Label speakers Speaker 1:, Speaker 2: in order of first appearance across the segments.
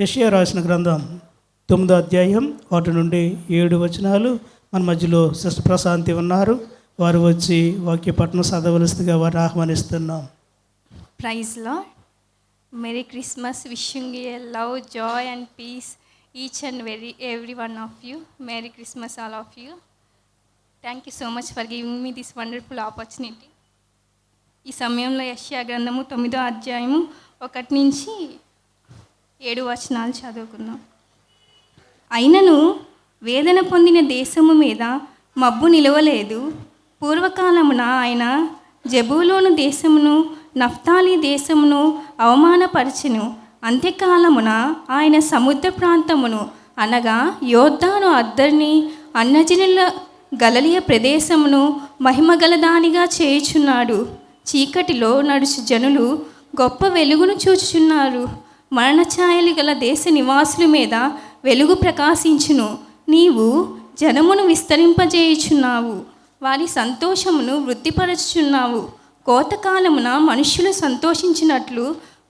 Speaker 1: యెషయా రాసిన గ్రంథం 9వ అధ్యాయం 1 నుండి 7 వచనాలు. మన మధ్యలో సిస్టర్ ప్రశాంతి ఉన్నారు. వారు వచ్చి వాక్య పఠనం చదవలసిందిగా వారు ఆహ్వానిస్తున్నాం.
Speaker 2: Praise lord. Merry Christmas. Wishing a love, joy and peace each and every one of you. Merry Christmas all of you. Thank you so much for giving me this wonderful opportunity. ఈ సమయంలో యెషయా గ్రంథము 9వ అధ్యాయము 1 నుంచి 7 వచనాలు చదువుకుందాం. అయినను వేదన పొందిన దేశము మీద మబ్బు నిలవలేదు. పూర్వకాలమున ఆయన జెబూలూను దేశమును నఫ్తాలి దేశమును అవమానపరచెను. అంత్యకాలమున ఆయన సముద్ర ప్రాంతమును అనగా యోర్దాను అద్దరిని అన్నజనుల గలలియ ప్రదేశమును మహిమగలదానిగా చేయుచున్నాడు. చీకటిలో నడుచు జనులు గొప్ప వెలుగును చూచుచున్నారు. మరణఛాయలు గల దేశ నివాసుల మీద వెలుగు ప్రకాశించును. నీవు జనమును విస్తరింపజేయుచున్నావు, వారి సంతోషమును వృద్ధిపరచుచున్నావు. కోతకాలమున మనుష్యులు సంతోషించినట్లు,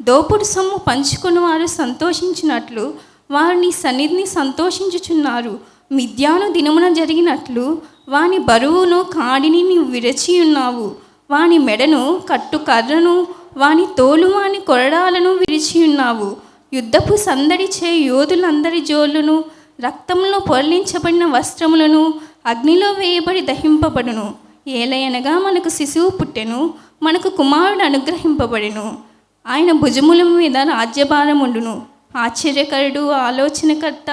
Speaker 2: దోపుడు సొమ్ము పంచుకుని వారు సంతోషించినట్లు వారు నీ సన్నిధిని సంతోషించుచున్నారు. మిద్యాను దినమున జరిగినట్లు వాని బరువును కాడిని నీవు విరచియున్నావు. వాని మెడను కట్టు కర్రను వాని తోలు వాని కొరడాలను విరిచియున్నావు. యుద్ధపు సందడి చే యోధులందరి జోళ్ళను, రక్తంలో పొరలించబడిన వస్త్రములను అగ్నిలో వేయబడి దహింపబడును. ఏలయనగా మనకు శిశువు పుట్టెను, మనకు కుమారుడు అనుగ్రహింపబడెను. ఆయన భుజముల మీద రాజ్యభారముండును. ఆశ్చర్యకరుడు, ఆలోచనకర్త,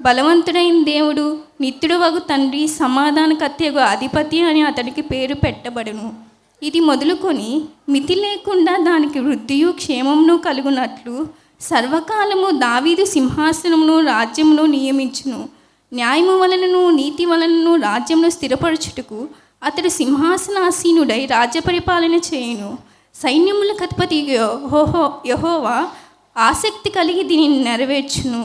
Speaker 2: బలవంతుడైన దేవుడు, నిత్యుడు వగు తండ్రి, సమాధానకర్తయగు అధిపతి అని అతడికి పేరు పెట్టబడును. ఇది మొదలుకొని మితి లేకుండా దానికి వృద్ధియు క్షేమమును కలుగునట్లు సర్వకాలము దావీదు సింహాసనమును రాజ్యమును నియమించును. న్యాయము వలనను నీతి వలనను రాజ్యమును స్థిరపరచుటకు అతడు సింహాసనాసీనుడై రాజ్య పరిపాలన చేయును. సైన్యములకు అధిపతి యెహోవా ఆసక్తి కలిగి దీనిని నెరవేర్చును.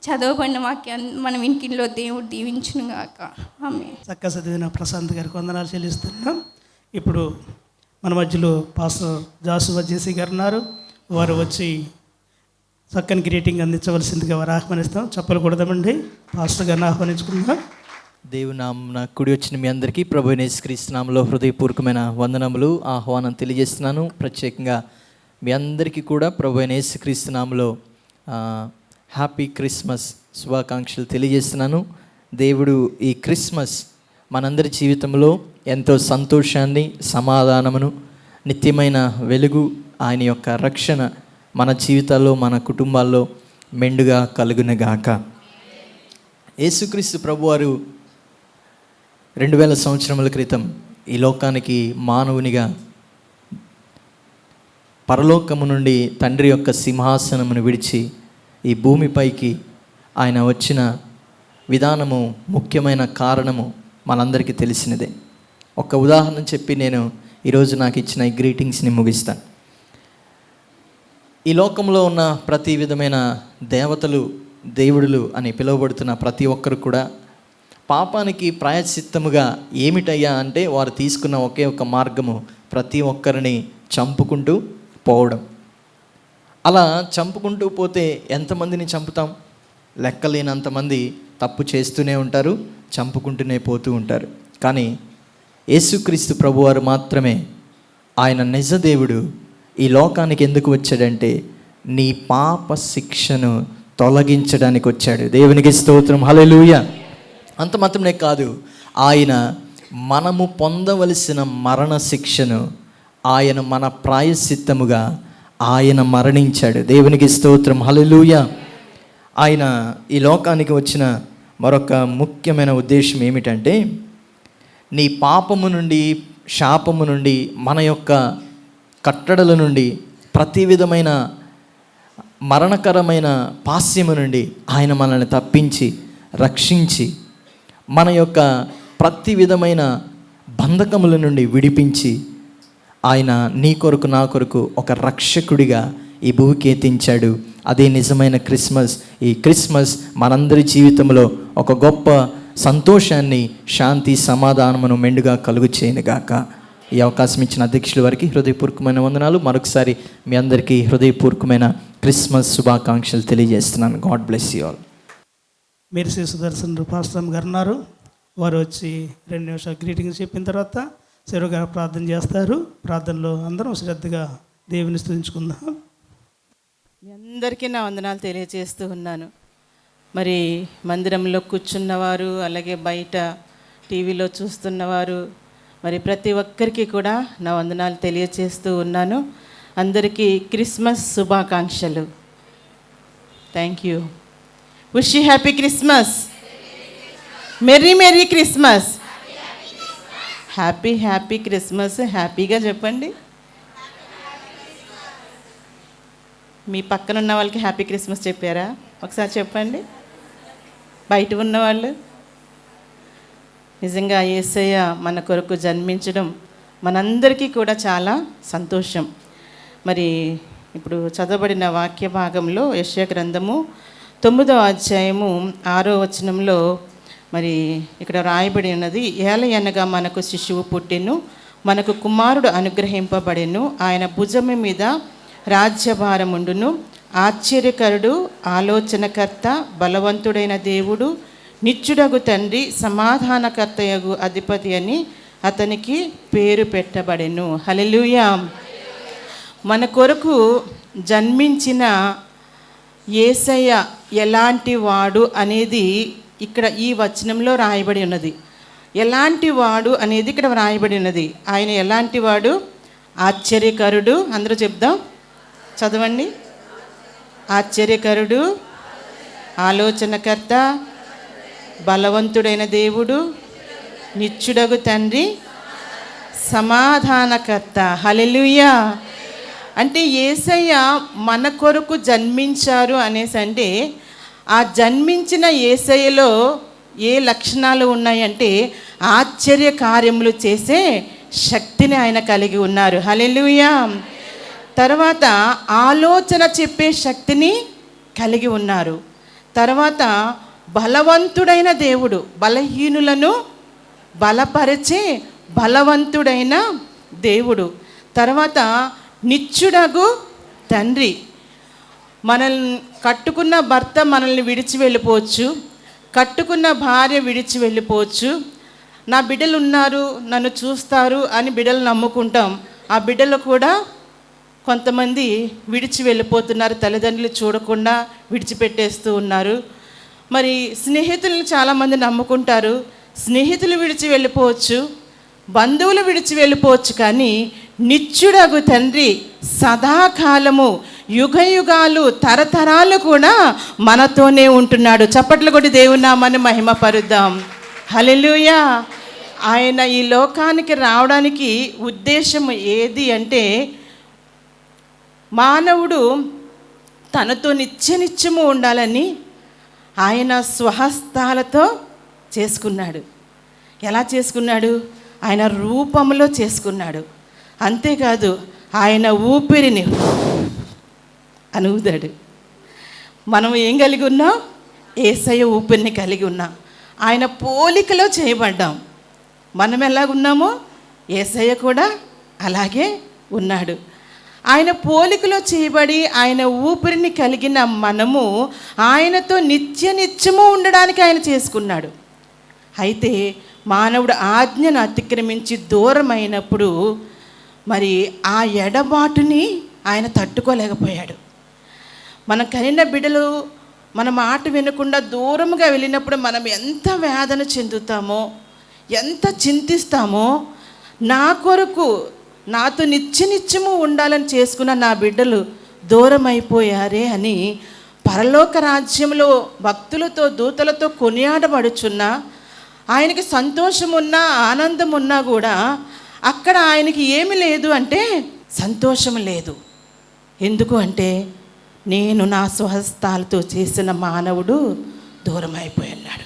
Speaker 2: చదవబడిన వాక్యాన్ని మన వినికిడిలో దేవుడు దీవించును గాక. ఆమేన్.
Speaker 1: చక్కగా చదివిన ప్రశాంత్ గారికి వందనాలు చెల్లిస్తున్నాం. ఇప్పుడు మన మధ్యలో పాస్టర్ జాషువా జేసీ గారు ఉన్నారు. వారు వచ్చి చక్కని గ్రీటింగ్ అందించవలసిందిగా వారు ఆహ్వానిస్తాం. చెప్పలు కొడదామండి. పాస్టర్ గారిని ఆహ్వానించుకుందాం.
Speaker 3: దేవునామమున కూడి వచ్చిన మీ అందరికీ ప్రభు యేసుక్రీస్తు నామములో హృదయపూర్వకమైన వందనములు, ఆహ్వానం తెలియజేస్తున్నాను. ప్రత్యేకంగా మీ అందరికీ కూడా ప్రభు యేసుక్రీస్తు నామములో హ్యాపీ క్రిస్మస్ శుభాకాంక్షలు తెలియజేస్తున్నాను. దేవుడు ఈ క్రిస్మస్ మనందరి జీవితంలో ఎంతో సంతోషాన్ని, సమాధానమును, నిత్యమైన వెలుగు, ఆయన యొక్క రక్షణ మన జీవితాల్లో, మన కుటుంబాల్లో మెండుగా కలుగునుగాక. యేసుక్రీస్తు ప్రభువారు 2000 సంవత్సరముల క్రితం ఈ లోకానికి మానవునిగా పరలోకము నుండి తండ్రి యొక్క సింహాసనమును విడిచి ఈ భూమిపైకి ఆయన వచ్చిన విధానము, ముఖ్యమైన కారణము మనందరికీ తెలిసినదే. ఒక ఉదాహరణ చెప్పి నేను ఈరోజు నాకు ఇచ్చిన ఈ గ్రీటింగ్స్ని ముగిస్తాను. ఈ లోకంలో ఉన్న ప్రతి విధమైన దేవతలు, దేవుడులు అని పిలువబడుతున్న ప్రతి ఒక్కరు కూడా పాపానికి ప్రాయశ్చిత్తముగా ఏమిటయ్యా అంటే వారు తీసుకున్న ఒకే ఒక మార్గము ప్రతి ఒక్కరిని చంపుకుంటూ పోవడం. అలా చంపుకుంటూ పోతే ఎంతమందిని చంపుతాం? లెక్కలేనంతమంది తప్పు చేస్తూనే ఉంటారు, చంపుకుంటూనే పోతూ ఉంటారు. కానీ యేసుక్రీస్తు ప్రభువారు మాత్రమే, ఆయన నిజదేవుడు, ఈ లోకానికి ఎందుకు వచ్చాడంటే నీ పాప శిక్షను తొలగించడానికి వచ్చాడు. దేవునికి స్తోత్రం, హల్లెలూయా. అంత మాత్రమే కాదు, ఆయన మనము పొందవలసిన మరణ శిక్షను ఆయన మన ప్రాయశ్చిత్తముగా ఆయన మరణించాడు. దేవునికి స్తోత్రం, హల్లెలూయా. ఆయన ఈ లోకానికి వచ్చిన మరొక ముఖ్యమైన ఉద్దేశం ఏమిటంటే నీ పాపము నుండి, శాపము నుండి, మన యొక్క కట్టడల నుండి, ప్రతి విధమైన మరణకరమైన పాస్యము నుండి ఆయన మనల్ని తప్పించి, రక్షించి, మన యొక్క ప్రతి విధమైన బంధకముల నుండి విడిపించి ఆయన నీ కొరకు, నా కొరకు ఒక రక్షకుడిగా ఈ భూమికి ఎత్తించాడు. అదే నిజమైన క్రిస్మస్. ఈ క్రిస్మస్ మనందరి జీవితంలో ఒక గొప్ప సంతోషాన్ని, శాంతి, సమాధానమును మెండుగా కలుగు చేయనుగాక. ఈ అవకాశం ఇచ్చిన అధ్యక్షుల వారికి హృదయపూర్వకమైన వందనాలు. మరొకసారి మీ అందరికీ హృదయపూర్వకమైన క్రిస్మస్ శుభాకాంక్షలు తెలియజేస్తున్నాను. God bless you all.
Speaker 1: Mercy Sudarshan pastor గారు ఉన్నారు. వారు వచ్చి 2 నిమిషాలు గ్రీటింగ్స్ చెప్పిన తర్వాత శివ గారు ప్రార్థన చేస్తారు. ప్రార్థనలో అందరం శ్రద్ధగా దేవుని స్తుతించుకుందాం.
Speaker 4: మీ అందరికీ నా వందనాలు తెలియజేస్తూ ఉన్నాను. మరి మందిరంలో కూర్చున్నవారు, అలాగే బయట టీవీలో చూస్తున్నవారు, మరి ప్రతి ఒక్కరికి కూడా నా వందనాలు తెలియజేస్తూ ఉన్నాను. అందరికీ క్రిస్మస్ శుభాకాంక్షలు. Thank you. Wish you happy Christmas. Merry merry Christmas. Happy happy Christmas. హ్యాపీగా చెప్పండి. మీ పక్కన ఉన్న వాళ్ళకి హ్యాపీ క్రిస్మస్ చెప్పారా? ఒకసారి చెప్పండి. బయట ఉన్నవాళ్ళు. నిజంగా యేసయ్య మన కొరకు జన్మించడం మనందరికీ కూడా చాలా సంతోషం. మరి ఇప్పుడు చదవబడిన వాక్య భాగంలో యెషయా గ్రంథము 9వ అధ్యాయము 6వ వచనంలో మరి ఇక్కడ రాయబడి ఉన్నది, ఏలయనగా మనకు శిశువు పుట్టెను, మనకు కుమారుడు అనుగ్రహింపబడెను, ఆయన భుజము మీద రాజ్యభారముండును, ఆశ్చర్యకరుడు, ఆలోచనకర్త, బలవంతుడైన దేవుడు, నిత్యుడగు తండ్రి, సమాధానకర్తయగు అధిపతి అని అతనికి పేరు పెట్టబడెను. హల్లెలూయా. మన కొరకు జన్మించిన యేసయ్య ఎలాంటి వాడు అనేది ఇక్కడ ఈ వచనంలో రాయబడి ఉన్నది. ఎలాంటి వాడు అనేది ఇక్కడ రాయబడి ఉన్నది. ఆయన ఎలాంటి వాడు? ఆశ్చర్యకరుడు. అందరూ చెప్దాం, చదవండి. ఆశ్చర్యకరుడు, ఆలోచనకర్త, బలవంతుడైన దేవుడు, నిత్యుడగు తండ్రి, సమాధానకర్త. హల్లెలూయా. అంటే యేసయ్య మన కొరకు జన్మించారు అనేసి అంటే ఆ జన్మించిన యేసయ్యలో ఏ లక్షణాలు ఉన్నాయంటే ఆశ్చర్య కార్యములు చేసే శక్తిని ఆయన కలిగి ఉన్నారు. హల్లెలూయా. తర్వాత ఆలోచన చెప్పే శక్తిని కలిగి ఉన్నారు. తర్వాత బలవంతుడైన దేవుడు, బలహీనులను బలపరిచే బలవంతుడైన దేవుడు. తర్వాత నిత్యుడగు తండ్రి. మనల్ని కట్టుకున్న భర్త మనల్ని విడిచి వెళ్ళిపోవచ్చు, కట్టుకున్న భార్య విడిచి వెళ్ళిపోవచ్చు. నా బిడ్డలు ఉన్నారు, నన్ను చూస్తారు అని బిడ్డలు నమ్ముకుంటాం. ఆ బిడ్డలు కూడా కొంతమంది విడిచి వెళ్ళిపోతున్నారు, తల్లిదండ్రులు చూడకుండా విడిచిపెట్టేస్తూ ఉన్నారు. మరి స్నేహితులను చాలామంది నమ్ముకుంటారు, స్నేహితులు విడిచి వెళ్ళిపోవచ్చు, బంధువులు విడిచి వెళ్ళిపోవచ్చు. కానీ నిత్యుడగు తండ్రి సదాకాలము, యుగయుగాలు, తరతరాలు కూడా మనతోనే ఉంటున్నాడు. చప్పట్లు కొట్టి దేవుని నామాన్ని మహిమపరుద్దాం. హల్లెలూయా. ఆయన ఈ లోకానికి రావడానికి ఉద్దేశం ఏది అంటే మానవుడు తనతో నిత్యనిత్యము ఉండాలని ఆయన స్వహస్తాలతో చేసుకున్నాడు. ఎలా చేసుకున్నాడు? ఆయన రూపంలో చేసుకున్నాడు. అంతేకాదు ఆయన ఊపిరిని అనువుదాడు. మనం ఏం కలిగి ఉన్నాం? యేసయ్య ఊపిరిని కలిగి ఉన్నాం. ఆయన పోలికలో చేయబడ్డాం. మనం ఎలాగున్నామో యేసయ్య కూడా అలాగే ఉన్నాడు. ఆయన పోలికలో చేయబడి ఆయన ఊపిరిని కలిగిన మనము ఆయనతో నిత్యము ఉండడానికి ఆయన చేసుకున్నాడు. అయితే మానవుడు ఆజ్ఞను అతిక్రమించి దూరమైనప్పుడు మరి ఆ ఎడబాటుని ఆయన తట్టుకోలేకపోయాడు. మన కనిన బిడ్డలు మన మాట వినకుండా దూరముగా వెళ్ళినప్పుడు మనం ఎంత వేదన చెందుతామో, ఎంత చింతిస్తామో. నా కొరకు నాతో నిత్యము ఉండాలని చేసుకున్న నా బిడ్డలు దూరం అయిపోయారే అని పరలోక రాజ్యంలో భక్తులతో దూతలతో కొనియాడబడుచున్న ఆయనకి సంతోషం ఉన్నా ఆనందం ఉన్నా కూడా అక్కడ ఆయనకి ఏమి లేదు అంటే సంతోషం లేదు. ఎందుకు అంటే నేను నా స్వహస్తాలతో చేసిన మానవుడు దూరం అయిపోయినాడు.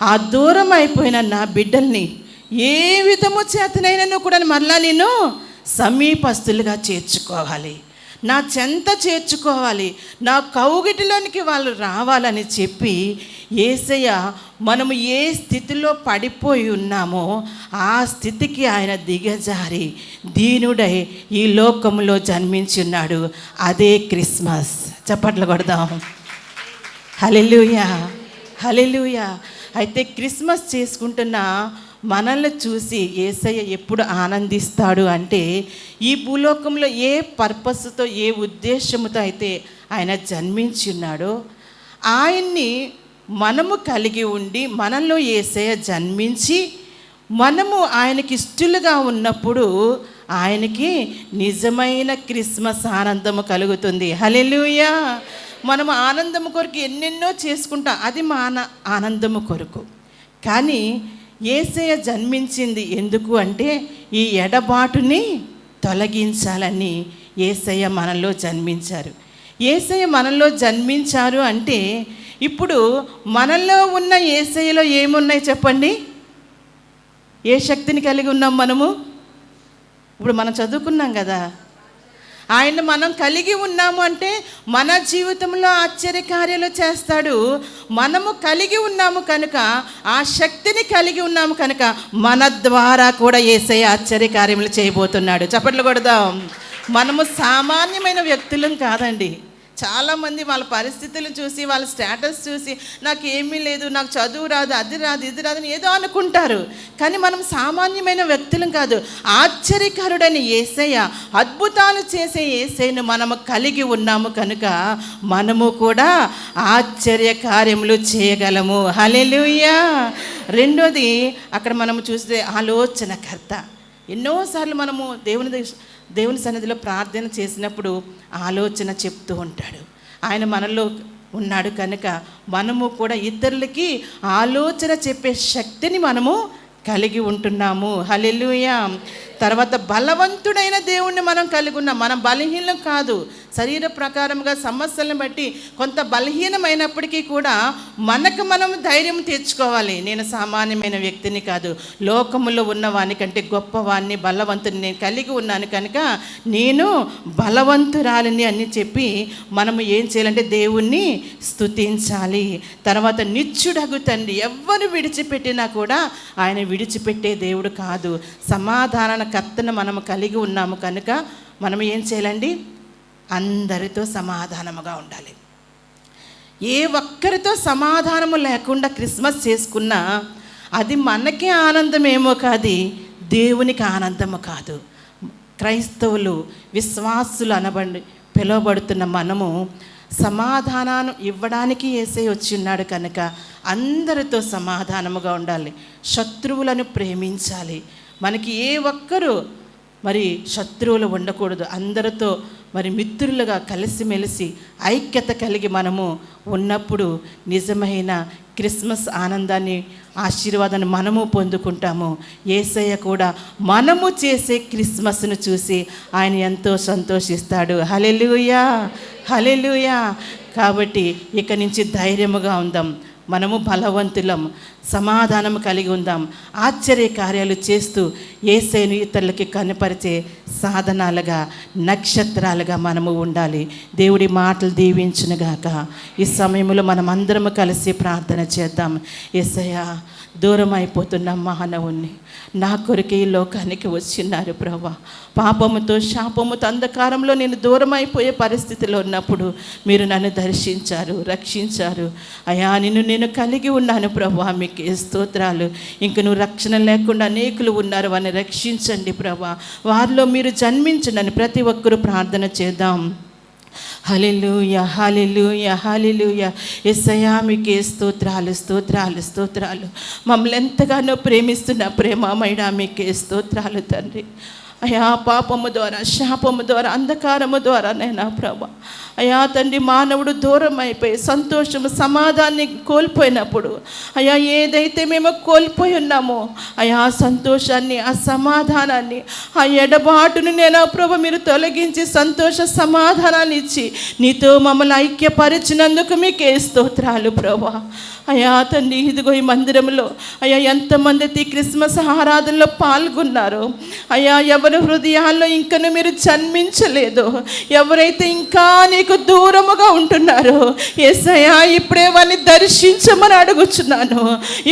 Speaker 4: ఆ దూరం అయిపోయిన నా బిడ్డల్ని ఏ విధము చేతనైనా కూడా మరలా నేను సమీపస్తులుగా చేర్చుకోవాలి. నా చెంత చేర్చుకోవాలి, నా కౌగిటిలోనికి వాళ్ళు రావాలని చెప్పి యేసయ్య మనము ఏ స్థితిలో పడిపోయి ఉన్నామో ఆ స్థితికి ఆయన దిగజారి దీనుడై ఈ లోకంలో జన్మించున్నాడు. అదే క్రిస్మస్. చప్పట్లు కొడదాం. హల్లెలూయా, హల్లెలూయా. అయితే క్రిస్మస్ చేసుకుంటున్న మనల్ని చూసి యేసయ్య ఎప్పుడు ఆనందిస్తాడు అంటే, ఈ భూలోకంలో ఏ పర్పస్తో, ఏ ఉద్దేశంతో అయితే ఆయన జన్మించున్నాడో ఆయన్ని మనము కలిగి ఉండి, మనలో యేసయ్య జన్మించి మనము ఆయనకి ఇష్టలుగా ఉన్నప్పుడు ఆయనకి నిజమైన క్రిస్మస్ ఆనందము కలుగుతుంది. హల్లెలూయా. మనము ఆనందము కొరకు ఎన్నెన్నో చేసుకుంటాం, అది మన ఆనందము కొరకు. కానీ యేసయ్య జన్మించింది ఎందుకు అంటే ఈ ఎడబాటుని తొలగించాలని యేసయ్య మనలో జన్మించారు. యేసయ్య మనలో జన్మించారు అంటే ఇప్పుడు మనలో ఉన్న యేసయ్యలో ఏమున్నాయి చెప్పండి? ఏ శక్తిని కలిగి ఉన్నాం మనము? ఇప్పుడు మనం చదువుకున్నాం కదా, ఆయన మనం కలిగి ఉన్నాము అంటే మన జీవితంలో ఆశ్చర్యకార్యాలు చేస్తాడు. మనము కలిగి ఉన్నాము కనుక, ఆ శక్తిని కలిగి ఉన్నాము కనుక మన ద్వారా కూడా యేసయ్య ఆశ్చర్యకార్యములు చేయబోతున్నాడు. చప్పట్లు కొడదాం. మనము సామాన్యమైన వ్యక్తులం కాదండి. చాలామంది వాళ్ళ పరిస్థితులు చూసి, వాళ్ళ స్టేటస్ చూసి, నాకు ఏమీ లేదు, నాకు చదువు రాదు, అది రాదు, ఇది రాదు అని ఏదో అనుకుంటారు. కానీ మనం సామాన్యమైన వ్యక్తులం కాదు. ఆశ్చర్యకరుడైన యేసయ్య, అద్భుతాలు చేసే యేసయ్యను మనము కలిగి ఉన్నాము కనుక మనము కూడా ఆశ్చర్య కార్యములు చేయగలము. హల్లెలూయా. రెండోది అక్కడ మనము చూస్తే ఆలోచనకర్త. ఎన్నోసార్లు మనము దేవుని సన్నిధిలో ప్రార్థన చేసినప్పుడు ఆలోచన చెప్తూ ఉంటాడు. ఆయన మనలో ఉన్నాడు కనుక మనము కూడా ఇతరులకి ఆలోచన చెప్పే శక్తిని మనము కలిగి ఉంటున్నాము. హల్లెలూయా. తర్వాత బలవంతుడైన దేవుణ్ణి మనం కలిగి ఉన్నాం. మనం బలహీనం కాదు. శరీర ప్రకారంగా సమస్యలను బట్టి కొంత బలహీనమైనప్పటికీ కూడా మనకు మనం ధైర్యం తెచ్చుకోవాలి. నేను సామాన్యమైన వ్యక్తిని కాదు, లోకములో ఉన్నవాని కంటే గొప్పవాణ్ణి, బలవంతుని నేను కలిగి ఉన్నాను కనుక నేను బలవంతురాలిని అని చెప్పి మనము ఏం చేయాలంటే దేవుణ్ణి స్తుతించాలి. తర్వాత నిత్యుడగు తండ్రి, ఎవరు విడిచిపెట్టినా కూడా ఆయన విడిచిపెట్టే దేవుడు కాదు. సమాధానకర్తను మనము కలిగి ఉన్నాము కనుక మనం ఏం చేయాలండి? అందరితో సమాధానముగా ఉండాలి. ఏ ఒక్కరితో సమాధానము లేకుండా క్రిస్మస్ చేసుకున్నా అది మనకే ఆనందమేమో కాదు, దేవునికి ఆనందము కాదు. క్రైస్తవులు, విశ్వాసులు పిలువబడుతున్న మనము సమాధానాన్ని ఇవ్వడానికి యేసయ్య వచ్చి ఉన్నాడు కనుక అందరితో సమాధానముగా ఉండాలి. శత్రువులను ప్రేమించాలి. మనకి ఏ ఒక్కరు శత్రువులు ఉండకూడదు. అందరితో మిత్రులుగా కలిసిమెలిసి ఐక్యత కలిగి మనము ఉన్నప్పుడు నిజమైన క్రిస్మస్ ఆనందాన్ని, ఆశీర్వాదాన్ని మనము పొందుకుంటాము. యేసయ్య కూడా మనము చేసే క్రిస్మస్ను చూసి ఆయన ఎంతో సంతోషిస్తాడు. హల్లెలూయా, హల్లెలూయా. కాబట్టి ఇక నుంచి ధైర్యముగా ఉందాం. మనము బలవంతులం, సమాధానం కలిగి ఉందాం. ఆశ్చర్య కార్యాలు చేస్తూ యేసయ్యను ఇతరులకి కనపరిచే సాధనాలుగా, నక్షత్రాలుగా మనము ఉండాలి. దేవుడి మాటలు దీవించునుగాక. ఈ సమయంలో మనం అందరము కలిసి ప్రార్థన చేద్దాం. యేసయ్య, దూరం అయిపోతున్న మానవుణ్ణి నా కొరకు ఈ లోకానికి వచ్చిన్నారు ప్రభువా. పాపముతో, శాపముతో, అంధకారంలో నేను దూరం అయిపోయే పరిస్థితిలో ఉన్నప్పుడు మీరు నన్ను దర్శించారు, రక్షించారు. అయ్యా, నేను కలిగి ఉన్నాను ప్రభువా, మీకు స్తోత్రాలు. ఇంక నువ్వు రక్షణ లేకుండా అనేకులు ఉన్నారు, వారిని రక్షించండి ప్రభువా. వారిలో మీరు జన్మించండి అని ప్రతి ఒక్కరూ ప్రార్థన చేద్దాం. హల్లెలూయా, హల్లెలూయా, హల్లెలూయా. యేసయ్యా, మీకే స్తోత్రాలు, స్తోత్రాలు, స్తోత్రాలు. మమ్మల్ని ఎంతగానో ప్రేమిస్తున్న ప్రేమమయుడా, మీకే స్తోత్రాలు తండ్రి. అయ్యా, పాపము ద్వారా, శాపము ద్వారా, అంధకారము ద్వారా నైనా ప్రభా అయా తండ్రి, మానవుడు దూరం అయిపోయి సంతోషము సమాధానాన్ని కోల్పోయినప్పుడు అయా ఏదైతే మేము కోల్పోయి ఉన్నామో అయా ఆ సంతోషాన్ని, ఆ సమాధానాన్ని, ఆ ఎడబాటును నేను ప్రభు మీరు తొలగించి సంతోష సమాధానాన్ని ఇచ్చి నీతో మమ్మల్ని ఐక్యపరిచినందుకు మీకే స్తోత్రాలు ప్రభా. అయా తండ్రి, ఇదిగో ఈ మందిరంలో అయా ఎంతమంది అయితే ఈ క్రిస్మస్ ఆరాధనలో పాల్గొన్నారో అయా, ఎవరి హృదయాల్లో ఇంకను మీరు జన్మించలేదు, ఎవరైతే ఇంకా నీకు దూరముగా ఉంటున్నారో యేసయ్యా ఇప్పుడే వారిని దర్శించమని అడుగుచున్నాను,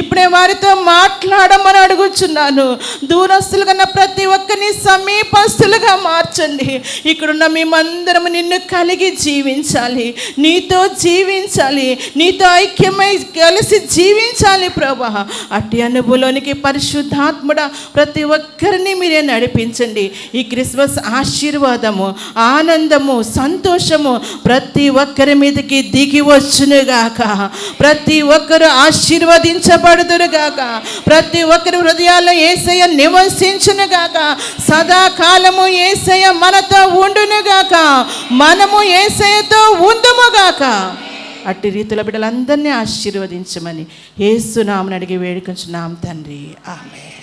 Speaker 4: ఇప్పుడే వారితో మాట్లాడమని అడుగుచున్నాను. దూరస్తులుగా ఉన్న ప్రతి ఒక్కరిని సమీపస్తులుగా మార్చండి. ఇక్కడున్న మేమందరం నిన్ను కలిగి జీవించాలి, నీతో జీవించాలి, నీతో ఐక్యమై కలిసి జీవించాలి ప్రభా. అట్టి అనుభవంలోనికి పరిశుద్ధాత్ముడ ప్రతి ఒక్కరిని మీరే నడిపించండి. ఈ క్రిస్మస్ ఆశీర్వాదము, ఆనందము, సంతోషము ప్రతి ఒక్కరి మీదకి దిగి వచ్చునుగాక. ప్రతి ఒక్కరు ఆశీర్వదించబడుదురుగాక. ప్రతి ఒక్కరి హృదయాల్లో యేసయ్య నివసించునుగాక. సదాకాలము యేసయ్య మనతో ఉండునుగాక. మనము యేసయ్యతో ఉందుముగాక. అట్టి రీతిలో బిడ్డలందరినీ ఆశీర్వదించమని యేసు నామమున అడిగి వేడుకొంచున్నాం తండ్రి. ఆమేన్.